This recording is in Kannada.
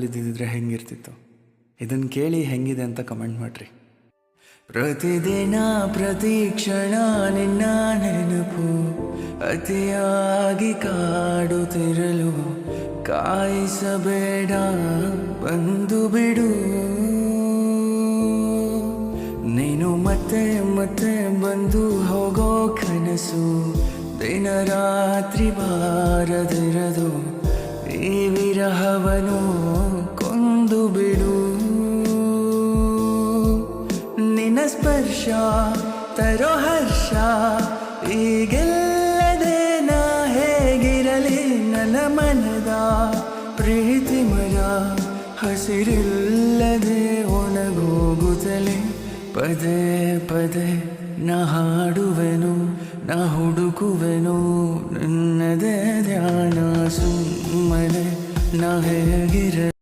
ಇದ್ದಿದ್ರೆ ಹೆಂಗಿರ್ತಿತ್ತು. ಇದನ್ನು ಕೇಳಿ ಹೆಂಗಿದೆ ಅಂತ ಕಮೆಂಟ್ ಮಾಡಿರಿ. ಪ್ರತಿದಿನ ಪ್ರತಿ ಕ್ಷಣ ನಿನ್ನ ನೆನಪು ಅತಿಯಾಗಿ ಕಾಡುತ್ತಿರಲು ಕಾಯಿಸಬೇಡ, ಬಂದು ಬಿಡು. ನೀನು ಮತ್ತೆ ಮತ್ತೆ ಬಂದು ಹೋಗೋ ಕನಸು ದಿನ ರಾತ್ರಿ ಬಾರದಿರದು. ಈ ವಿರಹವನು ಕೊಂದು ಬಿಡು. ನಿನ್ನ ಸ್ಪರ್ಶ ತರೋ ಹರ್ಷ ಈಗೆಲ್ಲದೆ ನಾ ಹೇಗಿರಲಿ. ನನ್ನ ಮನದ ಪ್ರೀತಿ ಮರ ಹಸಿರಿಲ್ಲದೆ ಒಣಗೋಗುತ್ತಲೇ ಪದೇ ಪದೇ ನಾ ಹಾಡುವೆನು, ನಾ ಹುಡುಕುವೆನು ನನ್ನದೇ ಧ್ಯಾನ. ಸುಮ್ಮನೆ ನಾ ಹೇಗಿರ